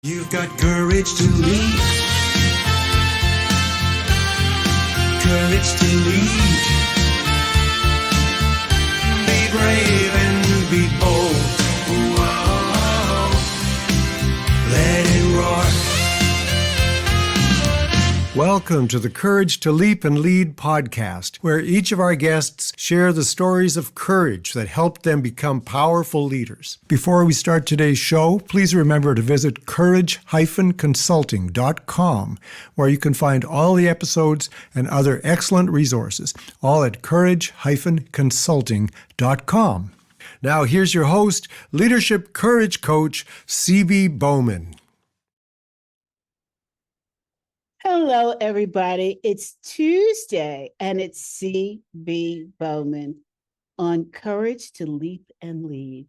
You've got courage to lead. Courage to lead. Be brave and be bold. Whoa. Let it roar. Welcome to the Courage to Leap and Lead podcast, where each of our guests share the stories of courage that helped them become powerful leaders. Before we start today's show, please remember to visit 𝗀𝗶𝗰𝗵𝗲𝗀𝗀𝗃.com, where you can find all the episodes and other excellent resources, all at 𝗀𝗶𝗰𝗵𝗃.com. Now here's your host, leadership courage coach, 𝗀𝗶𝗰𝗵𝗵𝗲. Hello, everybody. It's Tuesday, and it's C.B. Bowman on Courage to Leap and Lead.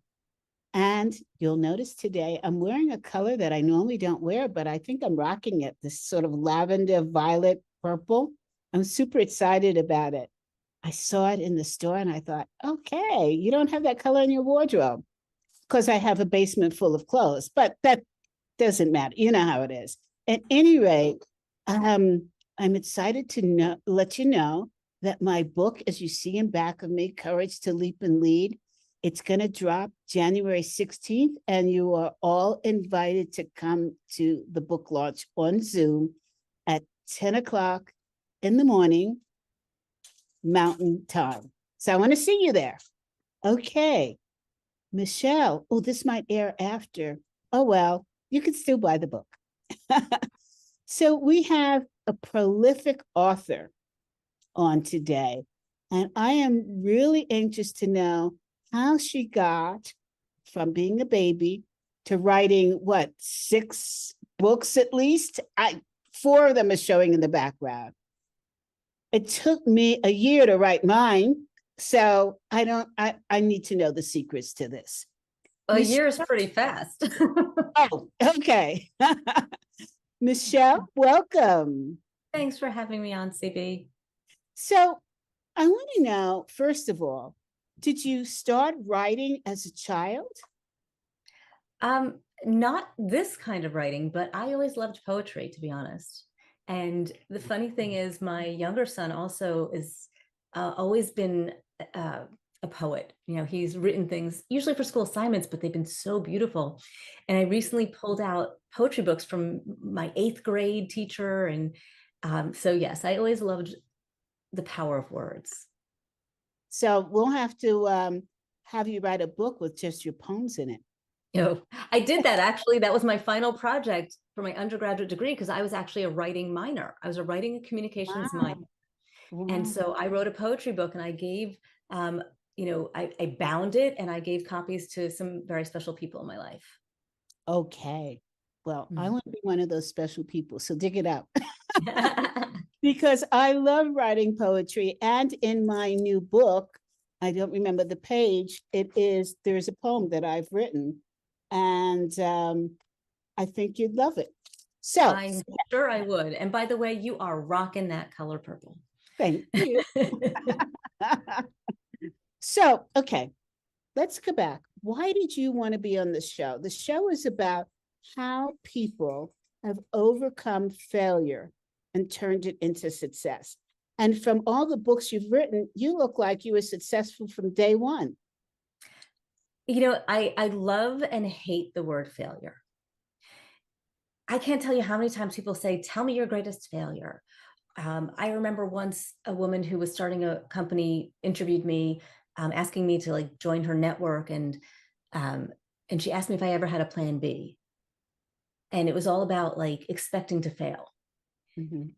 And you'll notice today I'm wearing a color that I normally don't wear, but I think I'm rocking it, this sort of lavender, violet, purple. I'm super excited about it. I saw it in the store, and I thought, okay, you don't have that color in your wardrobe because I have a basement full of clothes, but that doesn't matter. You know how it is. At any rate, I'm excited to let you know that my book, as you see in back of me, Courage to Leap and Lead, it's going to drop January 16th, and you are all invited to come to the book launch on Zoom at 10 o'clock in the morning, Mountain Time. So I want to see you there. Okay. Michelle, oh, this might air after. Oh, well, you can still buy the book. So we have a prolific author on today, and I am really anxious to know how she got from being a baby to writing, 6 books at least? 4 of them are showing in the background. It took me a year to write mine, so I need to know the secrets to this. A year is pretty fast. Oh, okay. Michelle, welcome. Thanks for having me on, CB. So I want to know, first of all, did you start writing as a child? Not this kind of writing, but I always loved poetry, to be honest. And the funny thing is, my younger son also is always been a poet. You know, he's written things usually for school assignments, but they've been so beautiful. And I recently pulled out poetry books from my 8th grade teacher. And so, yes, I always loved the power of words. So we'll have to have you write a book with just your poems in it. You know, I did that actually. That was my final project for my undergraduate degree, because I was actually a writing minor. I was a writing and communications minor. Wow. And so I wrote a poetry book, and I gave I bound it, and I gave copies to some very special people in my life. Okay. Well, I want to be one of those special people, so dig it out. Because I love writing poetry, and in my new book, I don't remember the page, there's a poem that I've written, and I think you'd love it. So I'm sure I would. And by the way, you are rocking that color purple. Thank you. So, okay, let's go back. Why did you want to be on the show? The show is about how people have overcome failure and turned it into success. And from all the books you've written, you look like you were successful from day one. You know, I love and hate the word failure. I can't tell you how many times people say, tell me your greatest failure. I remember once a woman who was starting a company interviewed me, asking me to join her network, and she asked me if I ever had a plan B. And it was all about expecting to fail. Mm-hmm.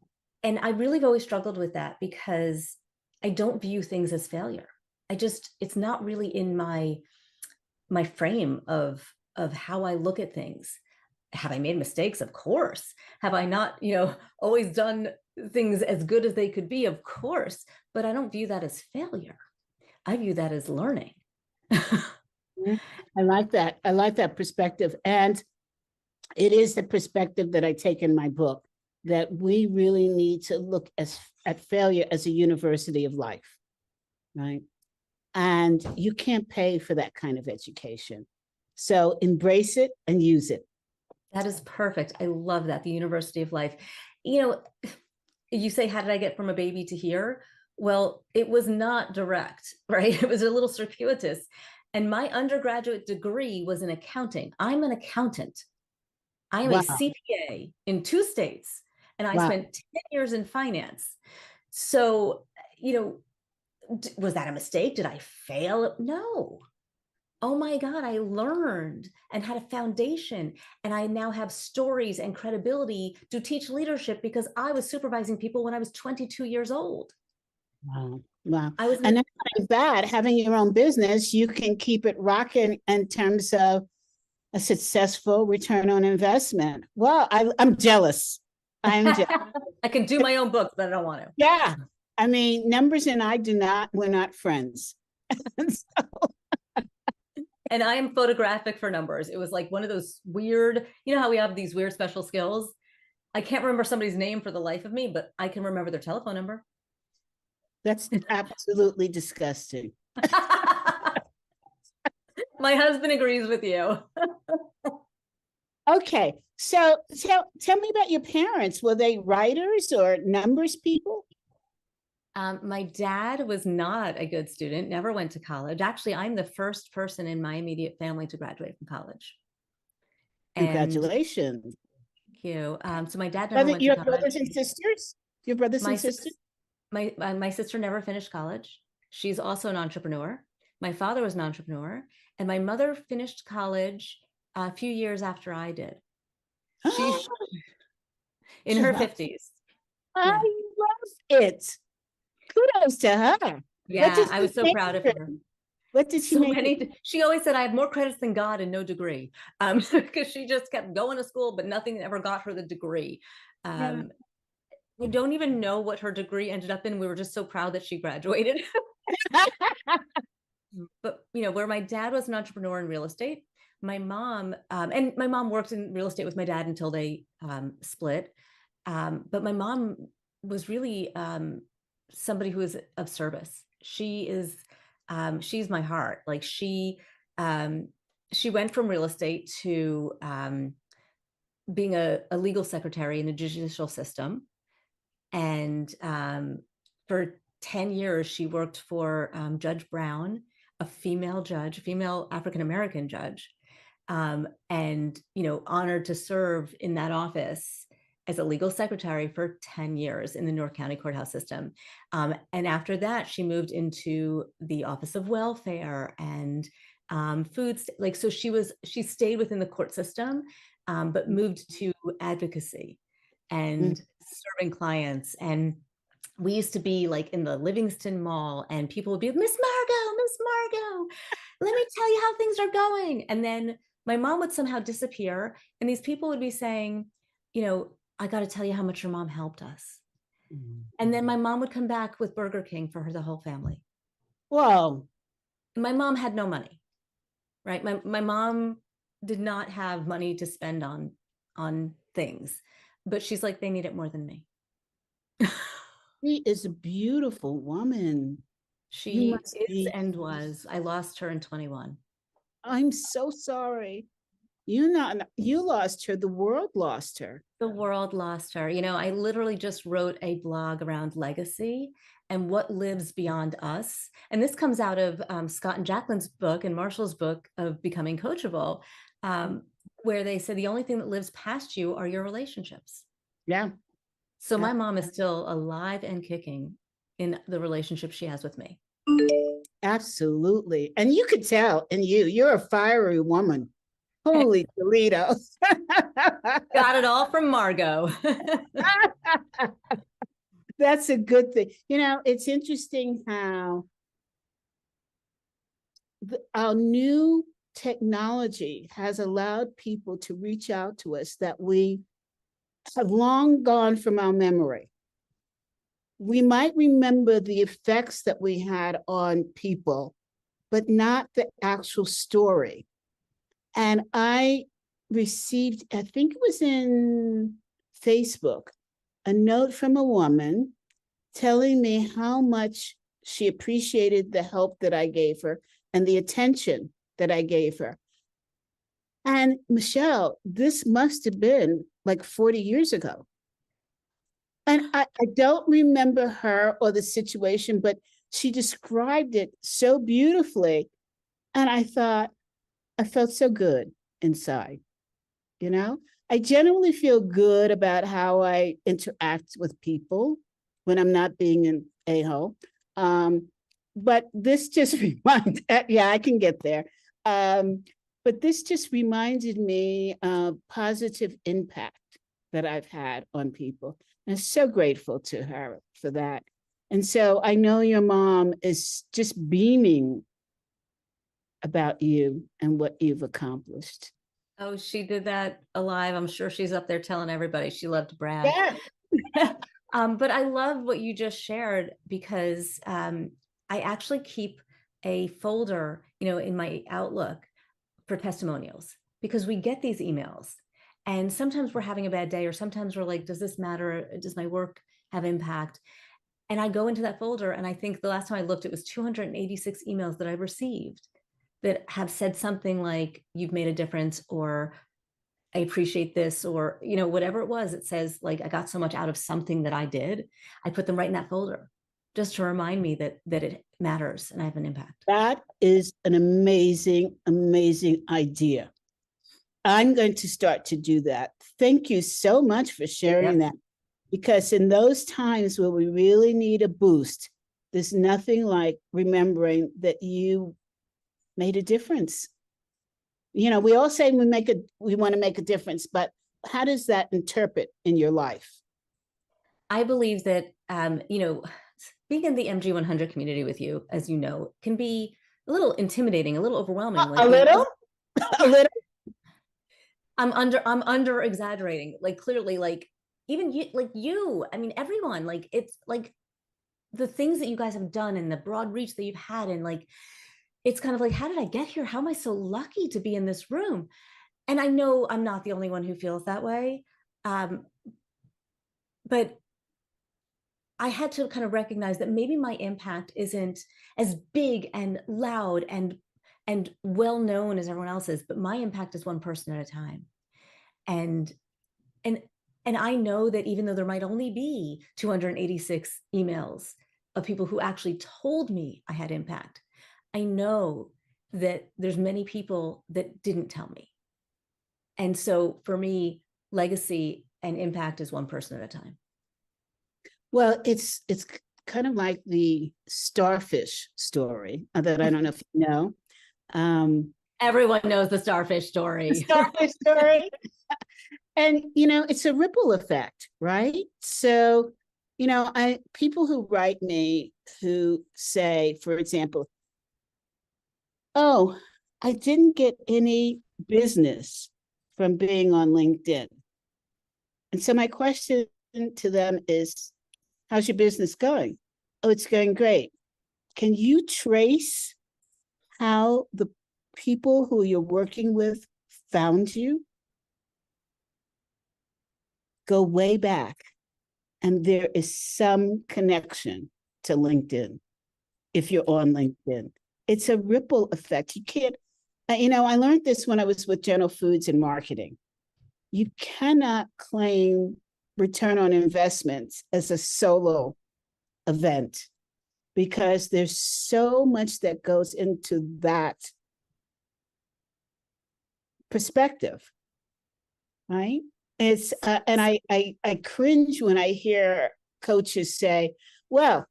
And I really have always struggled with that, because I don't view things as failure. It's not really in my frame of how I look at things. Have I made mistakes? Of course. Have I not, always done things as good as they could be? Of course. But I don't view that as failure. I view that as learning. I like that. I like that perspective. And it is the perspective that I take in my book, that we really need to look at failure as a university of life, right? And you can't pay for that kind of education. So embrace it and use it. That is perfect. I love that. The University of Life. You know, you say, how did I get from a baby to here? Well, it was not direct, right? It was a little circuitous. And my undergraduate degree was in accounting. I'm an accountant. I am a Wow. CPA in 2 states, and I Wow. spent 10 years in finance. So, you know, was that a mistake? Did I fail? No. Oh my God, I learned and had a foundation, and I now have stories and credibility to teach leadership because I was supervising people when I was 22 years old. Wow. Wow. I was And not only that, having your own business, you can keep it rocking in terms of a successful return on investment. Well, I'm jealous. I'm jealous. I can do my own books, but I don't want to. Yeah. I mean, numbers and I we're not friends. And I am photographic for numbers. It was like one of those weird, you know how we have these weird special skills? I can't remember somebody's name for the life of me, but I can remember their telephone number. That's absolutely disgusting. My husband agrees with you. Okay, so tell me about your parents. Were they writers or numbers people? My dad was not a good student, never went to college. Actually, I'm the first person in my immediate family to graduate from college. Congratulations. Thank you. So my dad never went to your college. brothers and sisters? Your brothers and sisters? My sister never finished college. She's also an entrepreneur. My father was an entrepreneur, and my mother finished college a few years after I did. She in her 50s. I love it. Kudos to her. Yeah, I was so proud of her. What did she make? She always said, I have more credits than God and no degree. Because she just kept going to school, but nothing ever got her the degree. We don't even know what her degree ended up in. We were just so proud that she graduated. But, you know, where my dad was an entrepreneur in real estate, my mom, and my mom worked in real estate with my dad until they split. But my mom was really somebody who is of service. She's my heart. Like she went from real estate to being a legal secretary in the judicial system. And for 10 years, she worked for Judge Brown, a female judge, a female African-American judge, and, you know, honored to serve in that office as a legal secretary for 10 years in the North County courthouse system. And after that, she moved into the Office of Welfare and so she stayed within the court system, but moved to advocacy and serving clients. And we used to be like in the Livingston Mall, and people would be, Miss Margot, let me tell you how things are going. And then my mom would somehow disappear, and these people would be saying, you know, I got to tell you how much your mom helped us. And then my mom would come back with Burger King for the whole family. Whoa. My mom had no money, right? My mom did not have money to spend on things, but she's like, they need it more than me. She is a beautiful woman. She is and was. I lost her in 21. I'm so sorry. You lost her. The world lost her. The world lost her. You know, I literally just wrote a blog around legacy and what lives beyond us. And this comes out of Scott and Jacqueline's book and Marshall's book of Becoming Coachable, where they said the only thing that lives past you are your relationships. Yeah. So my mom is still alive and kicking in the relationship she has with me. Absolutely. And you could tell you're a fiery woman. Holy Toledo. Got it all from Margot. That's a good thing. You know, it's interesting how our new technology has allowed people to reach out to us that we have long gone from our memory. We might remember the effects that we had on people, but not the actual story. And I received, I think it was in Facebook, a note from a woman telling me how much she appreciated the help that I gave her and the attention that I gave her. And Michelle, this must have been like 40 years ago. And I don't remember her or the situation, but she described it so beautifully. And I thought, I felt so good inside, you know? I generally feel good about how I interact with people when I'm not being an a-hole. But this just reminded, yeah, I can get there. But this just reminded me of positive impact that I've had on people. And I'm so grateful to her for that. And so I know your mom is just beaming about you and what you've accomplished. Oh, she did that alive. I'm sure she's up there telling everybody she loved to brag. Yeah. But I love what you just shared, because I actually keep a folder, in my Outlook for testimonials, because we get these emails and sometimes we're having a bad day, or sometimes we're like, does this matter? Does my work have impact? And I go into that folder, and I think the last time I looked, it was 286 emails that I received that have said something like, you've made a difference, or I appreciate this, or, whatever it was. It says, like, I got so much out of something that I did. I put them right in that folder just to remind me that it matters and I have an impact. That is an amazing, amazing idea. I'm going to start to do that. Thank you so much for sharing that, because in those times where we really need a boost, there's nothing like remembering that you made a difference. We all say we want to make a difference, but how does that interpret in your life? I believe that, being in the MG 100 community with you, as you know, can be a little intimidating, a little overwhelming. A little? A little? I'm under exaggerating, like, clearly, like, even you, I mean, everyone, like, it's like the things that you guys have done and the broad reach that you've had, and like, it's kind of like, how did I get here? How am I so lucky to be in this room? And I know I'm not the only one who feels that way. But I had to kind of recognize that maybe my impact isn't as big and loud and well known as everyone else's, but my impact is one person at a time. And I know that even though there might only be 286 emails of people who actually told me I had impact, I know that there's many people that didn't tell me. And so for me, legacy and impact is one person at a time. Well, it's kind of like the starfish story that I don't know if you know. Everyone knows the starfish story. The starfish story. And, it's a ripple effect, right? So, people who write me who say, for example, oh, I didn't get any business from being on LinkedIn. And so my question to them is, how's your business going? Oh, it's going great. Can you trace how the people who you're working with found you? Go way back. And there is some connection to LinkedIn if you're on LinkedIn. It's a ripple effect. You can't, I learned this when I was with General Foods and marketing. You cannot claim return on investments as a solo event, because there's so much that goes into that perspective, right? It's and I cringe when I hear coaches say, well,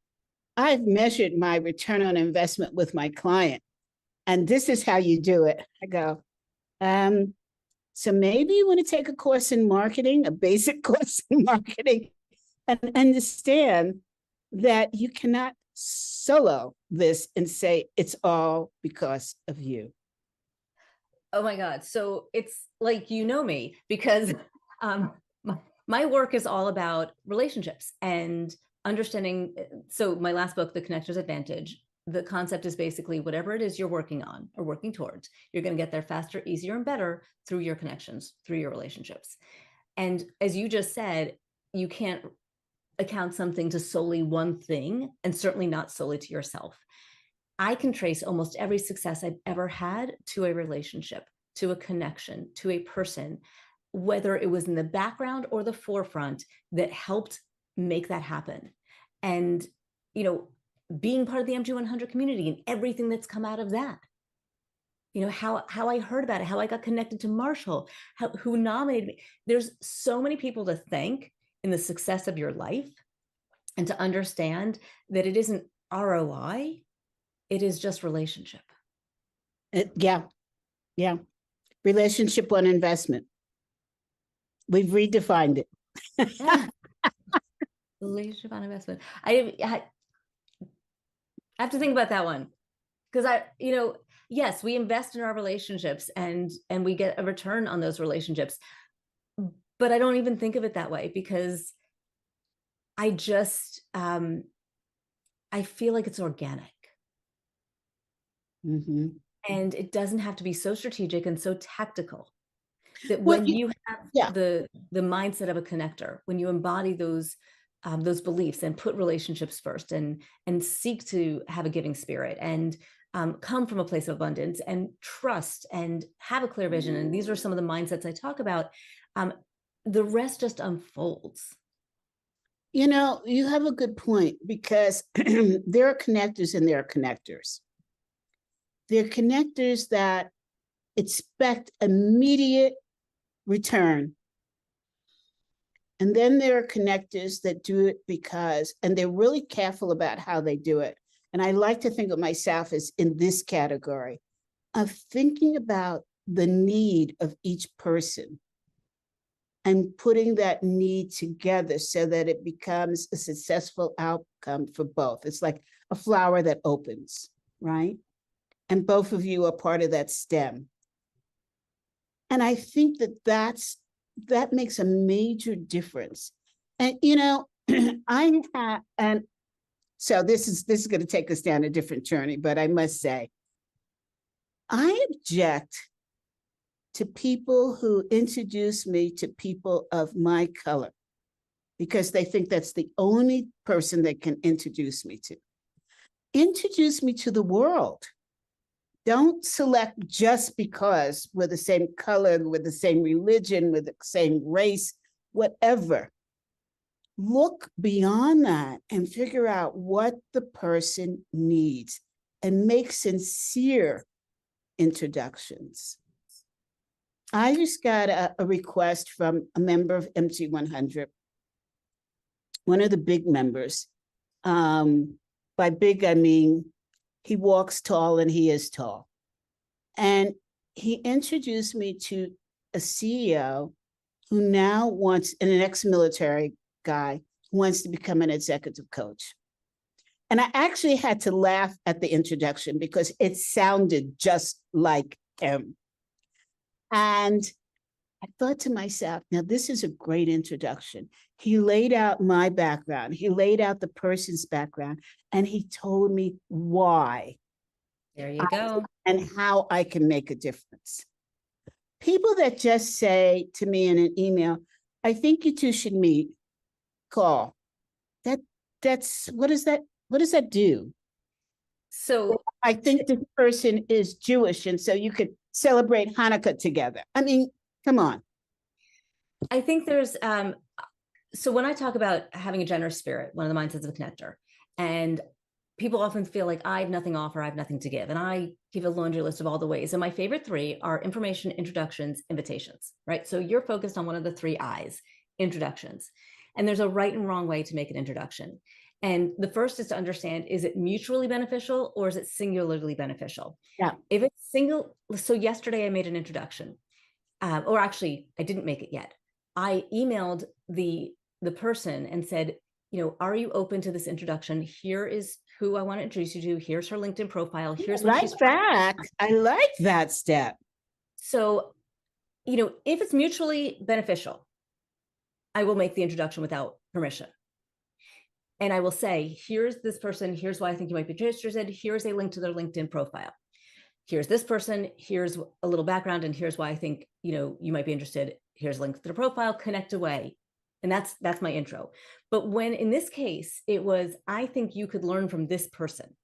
I've measured my return on investment with my client, and this is how you do it. I go, so maybe you want to take a course in marketing, a basic course in marketing, and understand that you cannot solo this and say it's all because of you. Oh my God. So it's like, me, because my work is all about relationships and understanding. So my last book, The Connector's Advantage, the concept is basically whatever it is you're working on or working towards, you're going to get there faster, easier, and better through your connections, through your relationships. And as you just said, you can't account something to solely one thing, and certainly not solely to yourself. I can trace almost every success I've ever had to a relationship, to a connection, to a person, whether it was in the background or the forefront, that helped make that happen. And, being part of the MG100 community and everything that's come out of that. How I heard about it, how I got connected to Marshall, who nominated me. There's so many people to thank in the success of your life, and to understand that it isn't ROI, it is just relationship. Yeah. Relationship on investment. We've redefined it. Yeah. Relationship on investment. I have to think about that one, because yes, we invest in our relationships and we get a return on those relationships, but I don't even think of it that way, because I just I feel like it's organic. Mm-hmm. And it doesn't have to be so strategic and so tactical, that Well, when you have yeah. the mindset of a connector, when you embody those beliefs and put relationships first, and seek to have a giving spirit, and come from a place of abundance and trust and have a clear vision. And these are some of the mindsets I talk about. The rest just unfolds. You have a good point, because there are connectors and there are connectors. There are connectors that expect immediate return. And then there are connectors that do it and they're really careful about how they do it. And I like to think of myself as in this category of thinking about the need of each person and putting that need together so that it becomes a successful outcome for both. It's like a flower that opens, right? And both of you are part of that stem. And I think that makes a major difference. And so this is going to take us down a different journey, but I must say, I object to people who introduce me to people of my color because they think that's the only person they can introduce me to. Introduce me to the world. Don't select just because we're the same color, we're the same religion, we're the same race, whatever. Look beyond that and figure out what the person needs and make sincere introductions. I just got a request from a member of MG100, one of the big members. By big, I mean, he walks tall and he is tall. And he introduced me to a CEO who now wants, and an ex-military guy who wants to become an executive coach. And I actually had to laugh at the introduction because it sounded just like him. And I thought to myself, now this is a great introduction. He laid out my background. He laid out the person's background, and he told me why. There you go. And how I can make a difference. People that just say to me in an email, I think you two should meet, call. That's what does that do? So I think this person is Jewish, and so you could celebrate Hanukkah together. I mean, come on. I think there's so when I talk about having a generous spirit, one of the mindsets of a connector, and people often feel like I have nothing to offer, I have nothing to give. And I give a laundry list of all the ways. And my favorite three are information, introductions, invitations, right? So you're focused on one of the three I's, introductions. And there's a right and wrong way to make an introduction. And the first is to understand, is it mutually beneficial or is it singularly beneficial? Yeah. If it's single, so yesterday I made an introduction, or actually I didn't make it yet. I emailed the person and said, are you open to this introduction? Here is who I want to introduce you to. Here's her LinkedIn profile. Here's what she's back. I like that step. So, if it's mutually beneficial, I will make the introduction without permission. And I will say, here's this person. Here's why I think you might be interested. Here's a link to their LinkedIn profile. Here's this person. Here's a little background. And here's why I think, you might be interested. Here's a link to their profile, connect away. And that's my intro. But when in this case, it was, I think you could learn from this person.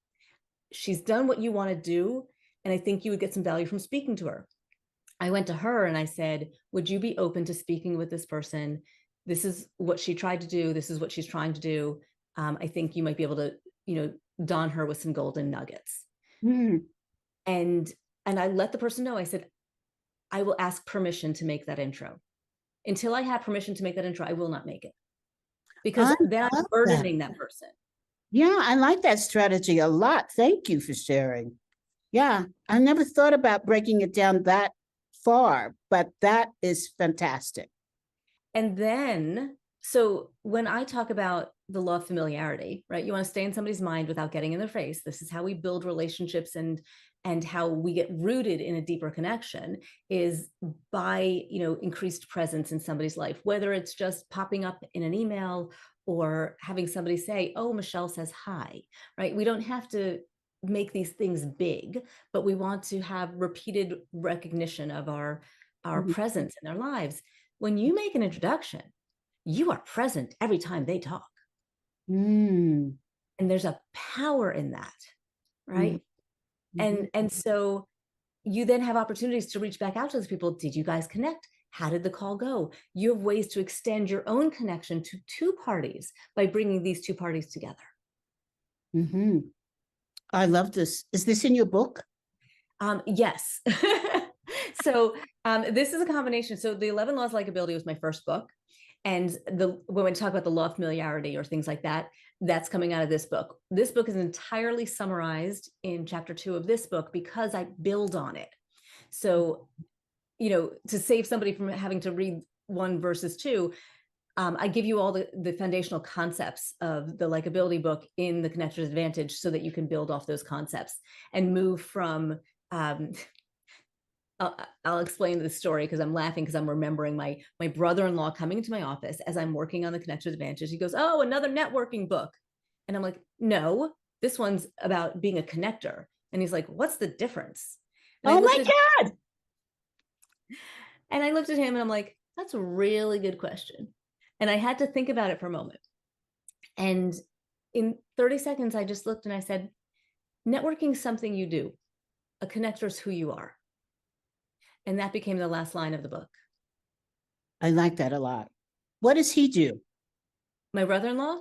She's done what you want to do. And I think you would get some value from speaking to her. I went to her and I said, would you be open to speaking with this person? This is what she tried to do. This is what she's trying to do. I think you might be able to, don her with some golden nuggets. Mm. And I let the person know, I said, I will ask permission to make that intro. Until I have permission to make that intro, I will not make it. Because then I'm burdening that person. Yeah, I like that strategy a lot. Thank you for sharing. Yeah, I never thought about breaking it down that far, but that is fantastic. And then, so when I talk about the law of familiarity, right? You want to stay in somebody's mind without getting in their face. This is how we build relationships and how we get rooted in a deeper connection is by, increased presence in somebody's life, whether it's just popping up in an email or having somebody say, oh, Michelle says hi, right? We don't have to make these things big, but we want to have repeated recognition of our presence in their lives. When you make an introduction, you are present every time they talk. Mm. And there's a power in that, right? And so you then have opportunities to reach back out to those people. Did you guys connect? How did the call go? You have ways to extend your own connection to two parties by bringing these two parties together. I love this. Is this in your book? Yes. So this is a combination. So the 11 Laws of Likability was my first book. And when we talk about the law of familiarity or things like that, that's coming out of this book. This book is entirely summarized in chapter 2 of this book because I build on it. So, to save somebody from having to read 1 versus 2, I give you all the foundational concepts of the likability book in the Connector's Advantage so that you can build off those concepts and move from I'll explain the story because I'm laughing because I'm remembering my brother-in-law coming into my office as I'm working on the Connector's Advantage. He goes, oh, another networking book. And I'm like, no, this one's about being a connector. And he's like, what's the difference? And oh my God. And I looked at him and I'm like, that's a really good question. And I had to think about it for a moment. And in 30 seconds, I just looked and I said, networking is something you do. A connector is who you are. And that became the last line of the book. I like that a lot. What does he do? My brother-in-law,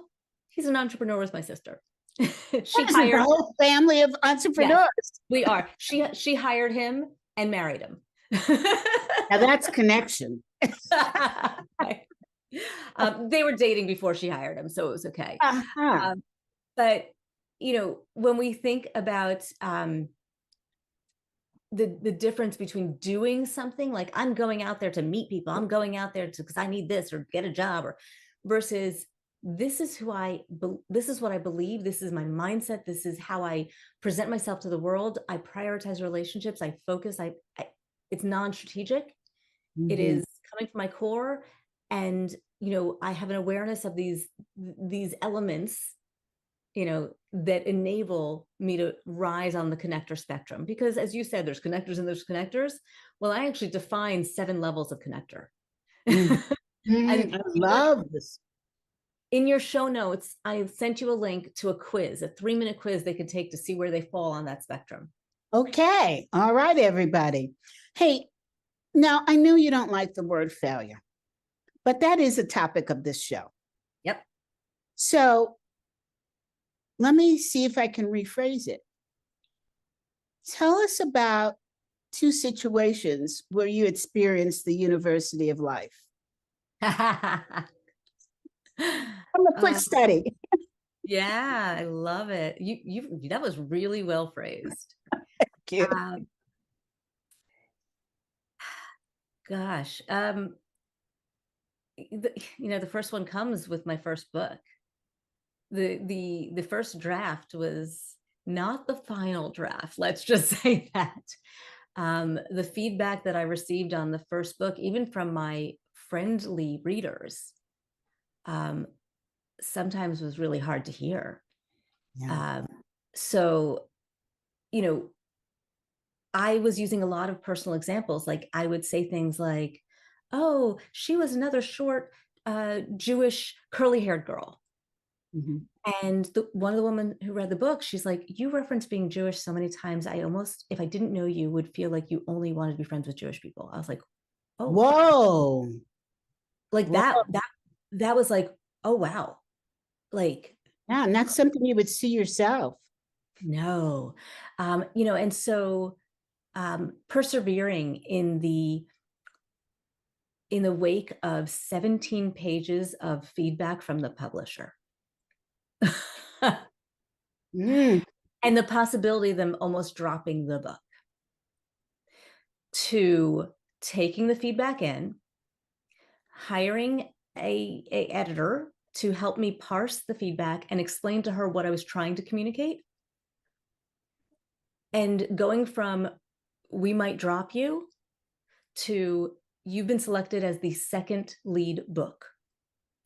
he's an entrepreneur with my sister. She hired a whole family of entrepreneurs. Yes, we are. She hired him and married him. Now that's connection. They were dating before she hired him, so it was okay. But when we think about the difference between doing something like I'm going out there to meet people, I'm going out there because I need this or get a job, or versus this is this is what I believe, this is my mindset, this is how I present myself to the world. I prioritize relationships, I focus, it's non-strategic. It is coming from my core, and I have an awareness of these elements that enable me to rise on the connector spectrum. Because as you said, there's connectors and there's connectors. Well, I actually define 7 levels of connector. I love this. In your show notes, I sent you a link to a quiz, a 3-minute quiz they could take to see where they fall on that spectrum. Okay. All right, everybody. Hey, now I know you don't like the word failure, but that is a topic of this show. Yep. So let me see if I can rephrase it. Tell us about 2 situations where you experienced the University of Life. From a quick study. Yeah, I love it. You that was really well phrased. Thank you. Gosh, the first one comes with my first book. The first draft was not the final draft. Let's just say that. The feedback that I received on the first book, even from my friendly readers, sometimes was really hard to hear. Yeah. So, I was using a lot of personal examples. Like I would say things like, oh, she was another short, Jewish curly-haired girl. Mhm. And one of the women who read the book, she's like, you reference being Jewish so many times. I almost, if I didn't know you, would feel like you only wanted to be friends with Jewish people. I was like, oh, Whoa. like Whoa. that was like, oh, wow. Like, Yeah, and that's something you would see yourself. no, and so persevering in the wake of 17 pages of feedback from the publisher. Mm. And the possibility of them almost dropping the book, to taking the feedback in, hiring a editor to help me parse the feedback and explain to her what I was trying to communicate, and going from we might drop you to you've been selected as the second lead book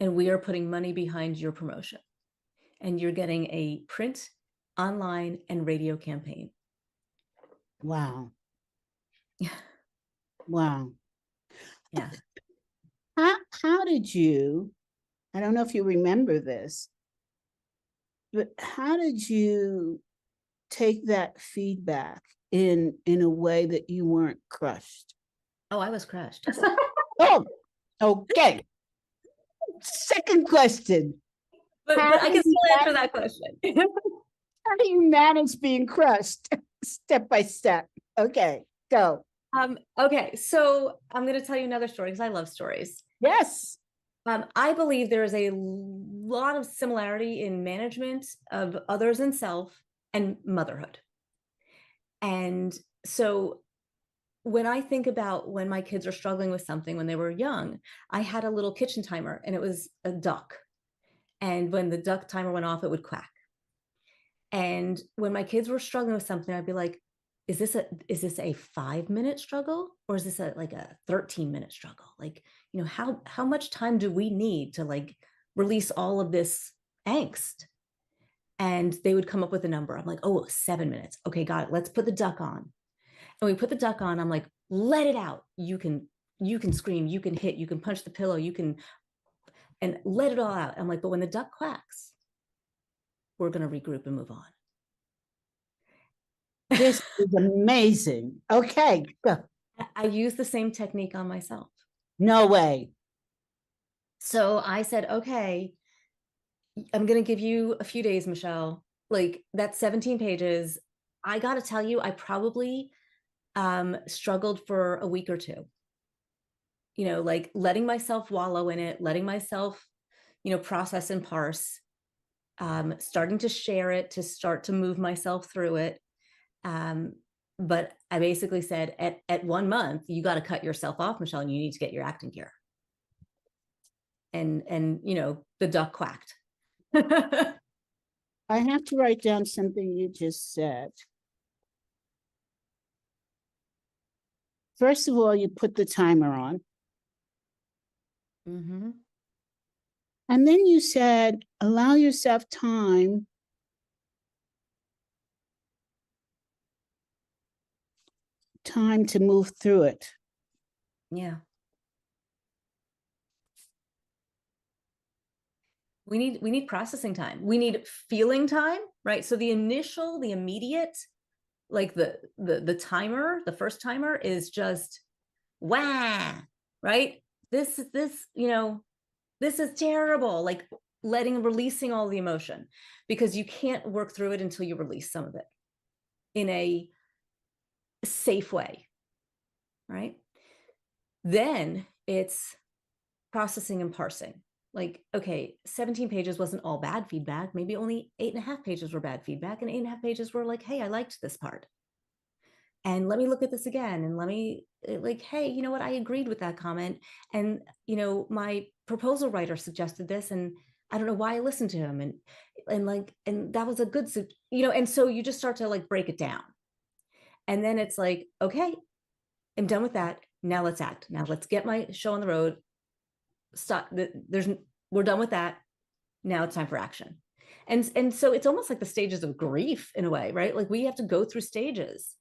and we are putting money behind your promotion and you're getting a print, online, and radio campaign. Wow. Wow. Yeah. How did you, I don't know if you remember this, but how did you take that feedback in a way that you weren't crushed? Oh, I was crushed. Oh, okay. Second question. But I can still answer that question. How do you manage being crushed step by step? Okay, go. Okay, so I'm going to tell you another story because I love stories. Yes. I believe there is a lot of similarity in management of others and self and motherhood. And so when I think about when my kids are struggling with something when they were young, I had a little kitchen timer and it was a duck. And when the duck timer went off, it would quack. And when my kids were struggling with something, I'd be like, is this a 5-minute struggle or is this like a 13-minute struggle? Like, how much time do we need to like release all of this angst? And they would come up with a number. I'm like, oh, 7 minutes. Okay, got it. Let's put the duck on. And we put the duck on. I'm like, let it out. You can scream, you can hit, you can punch the pillow, and let it all out. I'm like, but when the duck quacks, we're going to regroup and move on. This is amazing. Okay, go. I use the same technique on myself. No way. So I said, okay, I'm going to give you a few days, Michelle. Like that's 17 pages. I got to tell you, I probably struggled for a week or two. Like letting myself wallow in it, letting myself, process and parse, starting to share it, to start to move myself through it. But I basically said at 1 month, you got to cut yourself off, Michelle, and you need to get your acting gear. And the duck quacked. I have to write down something you just said. First of all, you put the timer on. Mm-hmm. And then you said, allow yourself time to move through it. Yeah. We need processing time. We need feeling time, right? So the immediate, like the timer, the first timer is just, wah, right? This is terrible. Like releasing all the emotion, because you can't work through it until you release some of it in a safe way, right? Then it's processing and parsing. Like, okay, 17 pages wasn't all bad feedback. Maybe only 8.5 pages were bad feedback, and 8.5 pages were like, hey, I liked this part. And let me look at this again. And let me like, hey, you know what? I agreed with that comment. And, my proposal writer suggested this, and I don't know why I listened to him. And that was a good, and so you just start to like break it down. And then it's like, okay, I'm done with that. Now let's act. Now let's get my show on the road. Stop. We're done with that. Now it's time for action. And so it's almost like the stages of grief in a way, right? Like we have to go through stages.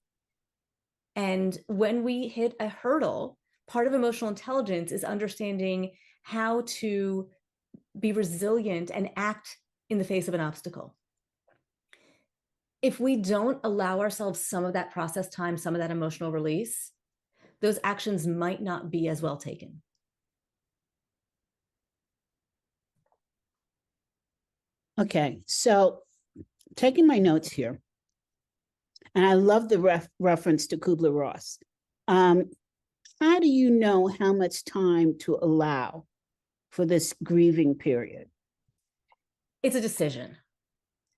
And when we hit a hurdle, part of emotional intelligence is understanding how to be resilient and act in the face of an obstacle. If we don't allow ourselves some of that process time, some of that emotional release, those actions might not be as well taken. Okay, so taking my notes here, and I love the reference to Kubler-Ross. How do you know how much time to allow for this grieving period? It's a decision.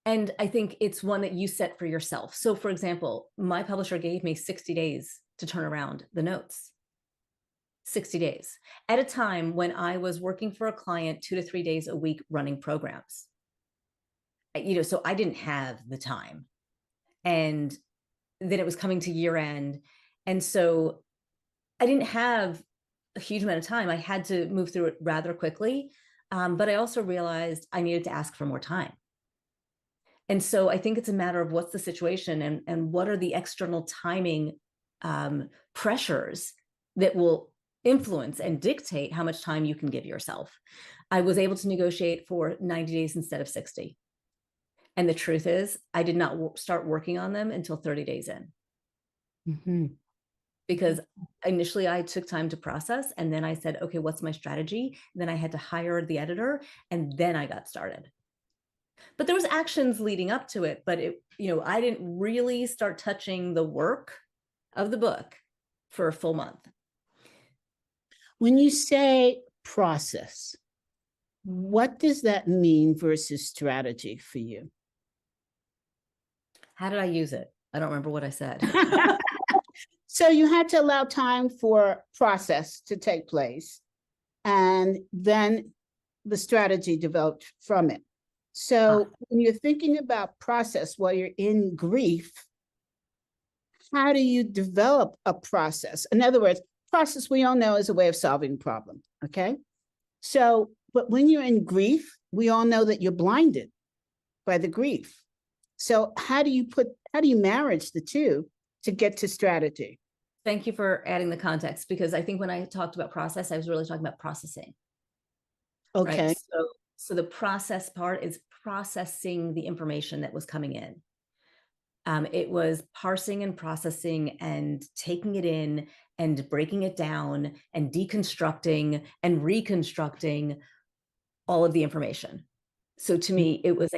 And I think it's one that you set for yourself. So for example, my publisher gave me 60 days to turn around the notes. 60 days at a time when I was working for a client 2 to 3 days a week running programs. So I didn't have the time. And then it was coming to year end. And so I didn't have a huge amount of time. I had to move through it rather quickly. But I also realized I needed to ask for more time. And so I think it's a matter of what's the situation and what are the external timing pressures that will influence and dictate how much time you can give yourself. I was able to negotiate for 90 days instead of 60. And the truth is, I did not start working on them until 30 days in. Mm-hmm. Because initially I took time to process, and then I said, okay, what's my strategy? Then I had to hire the editor, and then I got started. But there was actions leading up to it, but I didn't really start touching the work of the book for a full month. When you say process, what does that mean versus strategy for you? How did I use it? I don't remember what I said. So you had to allow time for process to take place, and then the strategy developed from it. So when you're thinking about process while you're in grief, how do you develop a process? In other words, process we all know is a way of solving a problem, okay? So, but when you're in grief, we all know that you're blinded by the grief. So how do you marriage the two to get to strategy? Thank you for adding the context, because I think when I talked about process, I was really talking about processing. Okay. Right? So the process part is processing the information that was coming in. It was parsing and processing and taking it in and breaking it down and deconstructing and reconstructing all of the information. So to me, it was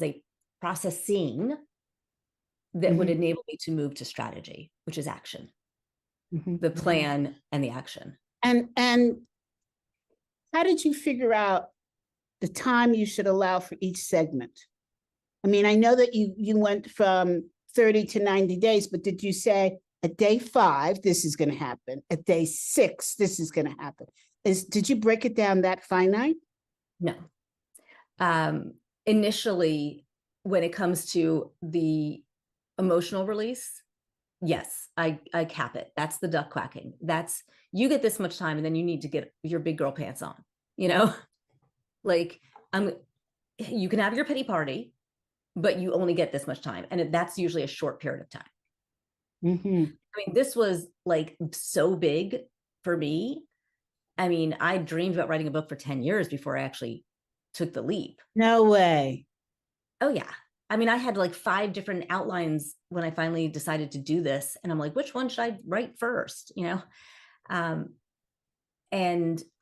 a processing that would enable me to move to strategy, which is action, the plan and the action. And how did you figure out the time you should allow for each segment? I mean, I know that you went from 30 to 90 days, but did you say at day 5, this is going to happen. At day 6, this is going to happen. Did you break it down that finite? No. Initially, when it comes to the emotional release, yes, I cap it. That's the duck quacking. That's, you get this much time and then you need to get your big girl pants on, like you can have your pity party, but you only get this much time. And that's usually a short period of time. I mean, this was like so big for me. I mean, I dreamed about writing a book for 10 years before I actually took the leap. No way. Oh yeah. I mean, I had like 5 different outlines when I finally decided to do this. And I'm like, which one should I write first? And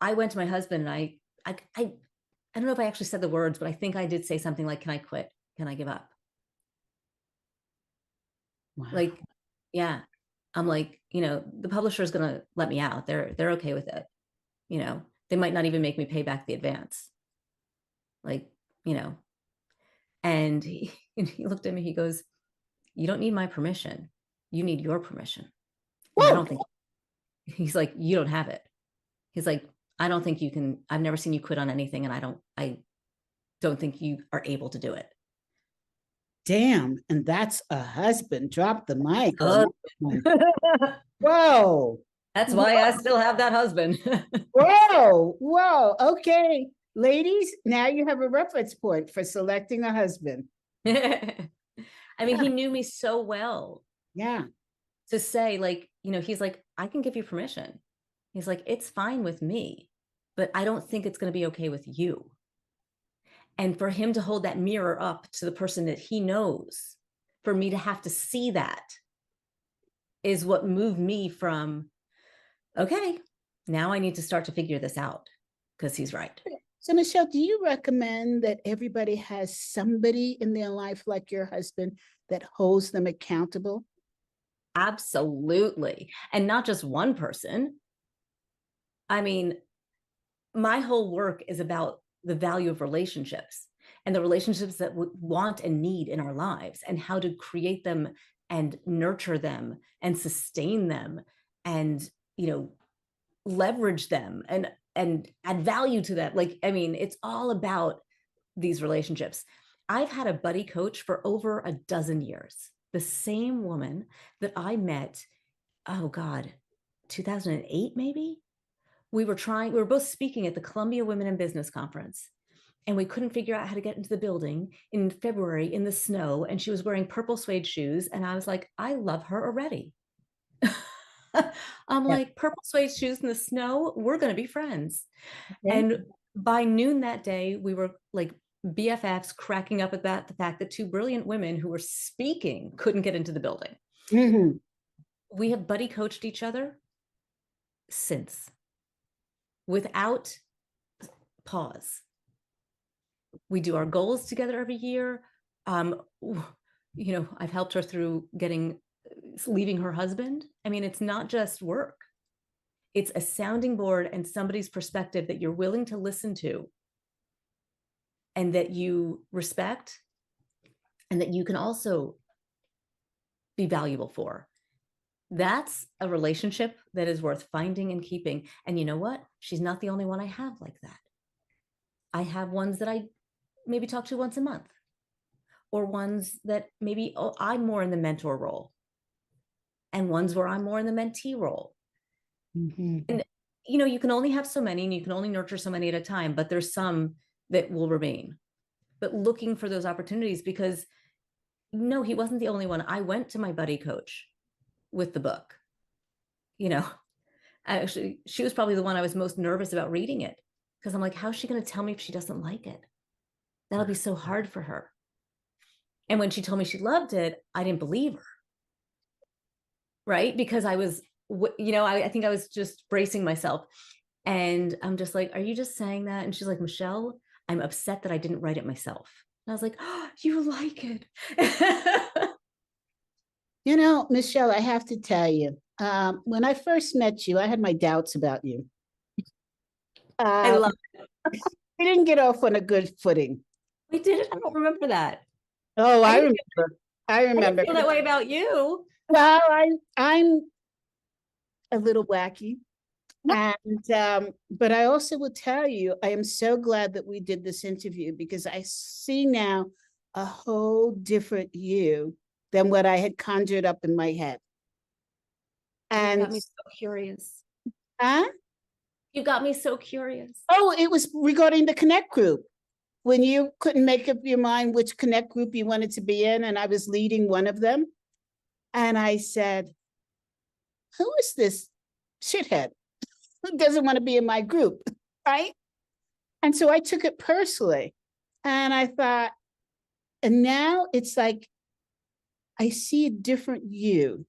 I went to my husband and I don't know if I actually said the words, but I think I did say something like, can I quit? Can I give up? Wow. Like, yeah. I'm like, the publisher is going to let me out. They're okay with it. They might not even make me pay back the advance. And he looked at me, he goes, you don't need my permission. You need your permission. And I don't think, he's like, you don't have it. He's like, I don't think you can, I've never seen you quit on anything. And I don't think you are able to do it. Damn. And that's a husband. Drop the mic. Whoa. That's why I still have that husband. Whoa. Okay. Ladies, now you have a reference point for selecting a husband. I mean, he knew me so well. Yeah. To say he's like, I can give you permission. He's like, it's fine with me, but I don't think it's going to be okay with you. And for him to hold that mirror up to the person that he knows, for me to have to see that is what moved me from, okay, now I need to start to figure this out because he's right. So Michelle, do you recommend that everybody has somebody in their life like your husband that holds them accountable? Absolutely. And not just one person. I mean, my whole work is about the value of relationships and the relationships that we want and need in our lives, and how to create them and nurture them and sustain them and, you know, leverage them and add value to that. Like, I mean, it's all about these relationships. I've had a buddy coach for over a dozen years. The same woman that I met, oh God, 2008 maybe? We were both speaking at the Columbia Women in Business Conference, and we couldn't figure out how to get into the building in February in the snow, and she was wearing purple suede shoes, and I was like, I love her already. I'm like, purple suede shoes in the snow, we're going to be friends. Okay. And by noon that day, we were like BFFs, cracking up about the fact that two brilliant women who were speaking couldn't get into the building. Mm-hmm. We have buddy coached each other since, without pause. We do our goals together every year. You know, I've helped her through leaving her husband. I mean, it's not just work. It's a sounding board and somebody's perspective that you're willing to listen to and that you respect and that you can also be valuable for. That's a relationship that is worth finding and keeping. And you know what? She's not the only one I have like that. I have ones that I maybe talk to once a month, or ones that maybe I'm more in the mentor role, and ones where I'm more in the mentee role. Mm-hmm. And, you know, you can only have so many and you can only nurture so many at a time, but there's some that will remain. But looking for those opportunities, because no, he wasn't the only one. I went to my buddy coach with the book. You know, actually, she was probably the one I was most nervous about reading it, because I'm like, how's she going to tell me if she doesn't like it? That'll be so hard for her. And when she told me she loved it, I didn't believe her. Right? Because I was, you know, I think I was just bracing myself. And I'm just like, are you just saying that? And she's like, Michelle, I'm upset that I didn't write it myself. And I was like, oh, you like it. You know, Michelle, I have to tell you, when I first met you, I had my doubts about you. I love it. We didn't get off on a good footing. We did it. I don't remember that. Oh, I remember. I I didn't remember. feel that way about you. Well, I'm a little wacky. And but I also will tell you, I am so glad that we did this interview, because I see now a whole different you than what I had conjured up in my head. And You got me so curious. huh? You got me so curious. Oh, it was regarding the Connect group. When you couldn't make up your mind which Connect group you wanted to be in, and I was leading one of them. And I said, who is this shithead who doesn't want to be in my group, right? And so I took it personally. And I thought, and now it's like, I see a different you.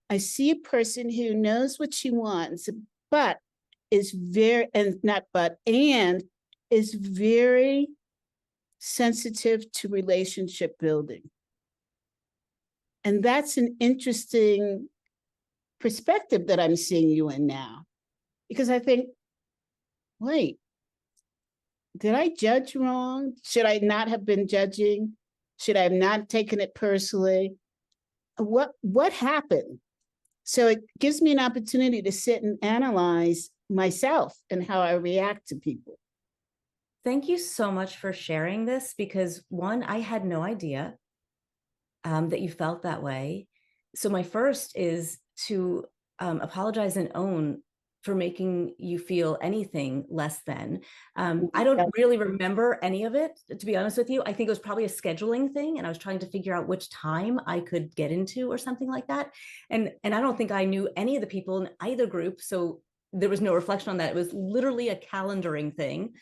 I see a person who knows what she wants, but is very, and not but, and is very sensitive to relationship building. And that's an interesting perspective that I'm seeing you in now. Because I think, wait, did I judge wrong? Should I not have been judging? Should I have not taken it personally? What happened? So it gives me an opportunity to sit and analyze myself and how I react to people. Thank you so much for sharing this, because one, I had no idea that you felt that way. So my first is to apologize and own for making you feel anything less than. I don't really remember any of it, to be honest with you. I think it was probably a scheduling thing, and I was trying to figure out which time I could get into or something like that. And I don't think I knew any of the people in either group, so there was no reflection on that. It was literally a calendaring thing.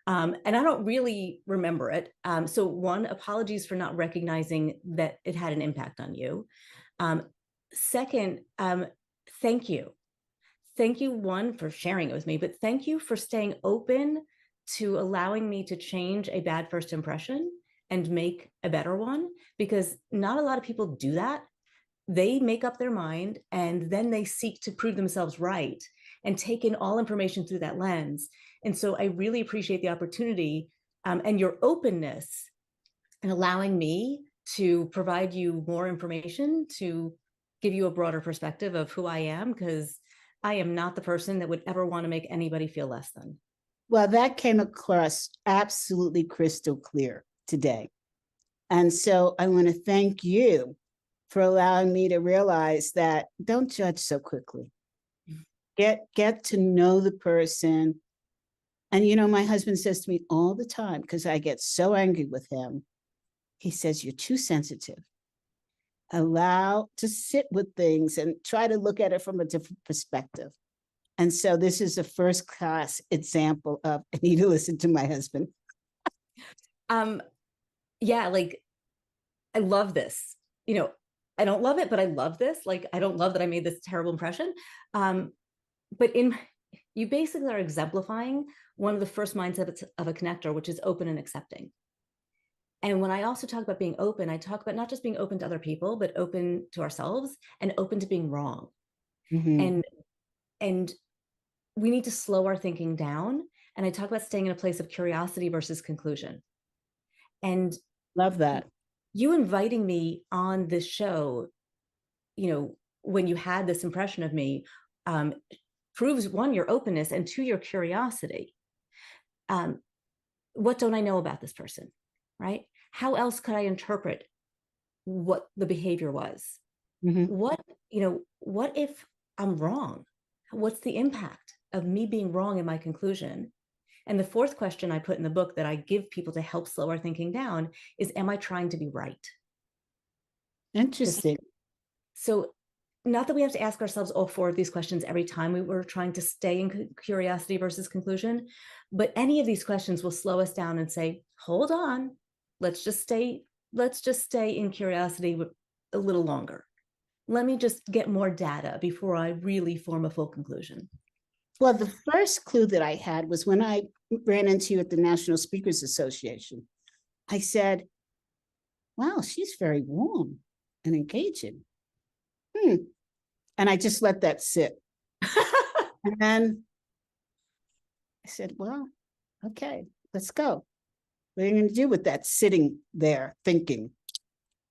And I don't really remember it. So one, apologies for not recognizing that it had an impact on you. Second, thank you. Thank you, one, for sharing it with me, but thank you for staying open to allowing me to change a bad first impression and make a better one, because not a lot of people do that. They make up their mind and then they seek to prove themselves right and take in all information through that lens. And so I really appreciate the opportunity and your openness in allowing me to provide you more information, to give you a broader perspective of who I am, because I am not the person that would ever want to make anybody feel less than. Well, that came across absolutely crystal clear today. And so I want to thank you for allowing me to realize that don't judge so quickly. Get to know the person. And, you know, my husband says to me all the time, because I get so angry with him, he says, you're too sensitive. Allow to sit with things and try to look at it from a different perspective. And so this is a first class example of, I need to listen to my husband. Yeah, like, I love this. You know, I don't love it, but I love this. Like, I don't love that I made this terrible impression. But you basically are exemplifying one of the first mindsets of a connector, which is open and accepting. And when I also talk about being open, I talk about not just being open to other people, but open to ourselves and open to being wrong. Mm-hmm. And we need to slow our thinking down. And I talk about staying in a place of curiosity versus conclusion. And love that. You inviting me on this show, you know, when you had this impression of me, proves, one, your openness, and two, your curiosity. What don't I know about this person, right? How else could I interpret what the behavior was? Mm-hmm. What if I'm wrong? What's the impact of me being wrong in my conclusion? And the fourth question I put in the book that I give people to help slow our thinking down is, am I trying to be right? Interesting. So not that we have to ask ourselves all four of these questions every time we were trying to stay in curiosity versus conclusion, but any of these questions will slow us down and say, hold on, let's just stay in curiosity a little longer. Let me just get more data before I really form a full conclusion. Well, the first clue that I had was when I ran into you at the National Speakers Association. I said, wow, she's very warm and engaging. And I just let that sit. And then I said, well, okay, let's go. What are you going to do with that sitting there thinking?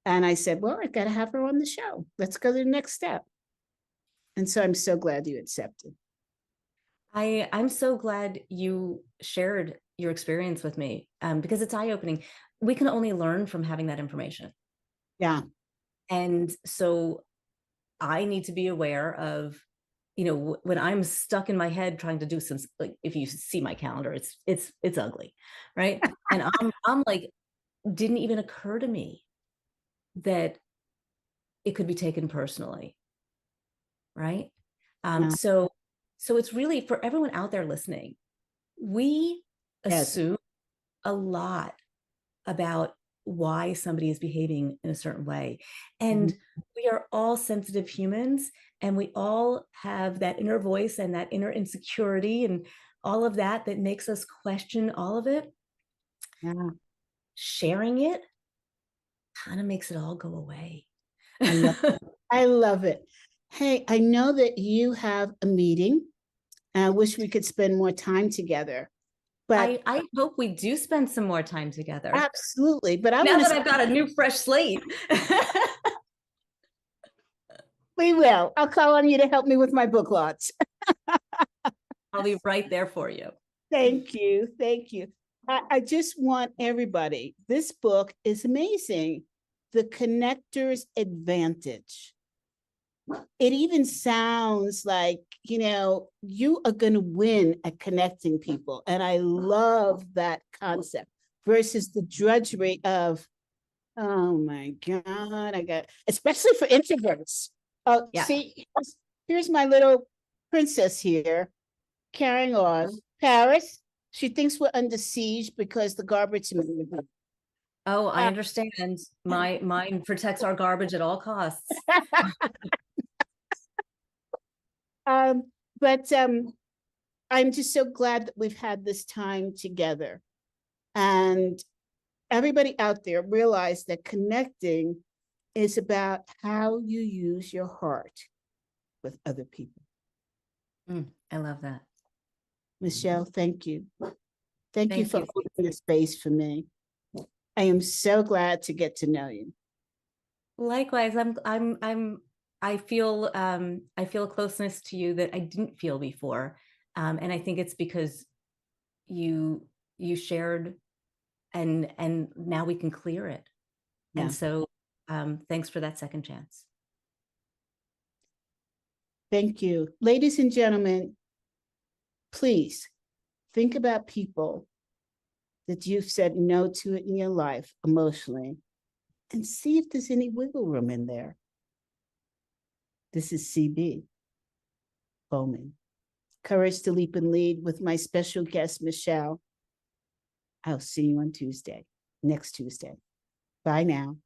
And I said, well, I've got to have her on the show. Let's go to the next step. And so I'm so glad you accepted. I'm so glad you shared your experience with me, because it's eye-opening. We can only learn from having that information. Yeah. And so I need to be aware of, you know, when I'm stuck in my head trying to do some, like, if you see my calendar, it's ugly, right? And I'm like, didn't even occur to me that it could be taken personally, right? So it's really, for everyone out there listening, we assume a lot about why somebody is behaving in a certain way. And we are all sensitive humans, and we all have that inner voice and that inner insecurity and all of that makes us question all of it. Yeah. Sharing it kind of makes it all go away. I love it. Hey, I know that you have a meeting. I wish we could spend more time together. But I hope we do spend some more time together. Absolutely. But now that I've got a new fresh slate. We will. I'll call on you to help me with my book launch. I'll be right there for you. Thank you. Thank you. I just want everybody, this book is amazing. The Connector's Advantage. It even sounds like, you know, you are going to win at connecting people. And I love that concept versus the drudgery of, oh my God, especially for introverts. See, here's my little princess here, carrying on. Paris, She thinks we're under siege because the garbage. Oh, I understand. Mine protects our garbage at all costs. But I'm just so glad that we've had this time together. And everybody out there realize that connecting is about how you use your heart with other people. I love that. Michelle, thank you. Thank you Thank for you. holding the space for me. I am so glad to get to know you. Likewise, I feel a closeness to you that I didn't feel before. And I think it's because you shared and now we can clear it. Yeah. And so thanks for that second chance. Thank you. Ladies and gentlemen, please think about people that you've said no to in your life emotionally and see if there's any wiggle room in there. This is CB Bowman. Courage to Leap and Lead with my special guest, Michelle. I'll see you on Tuesday, next Tuesday. Bye now.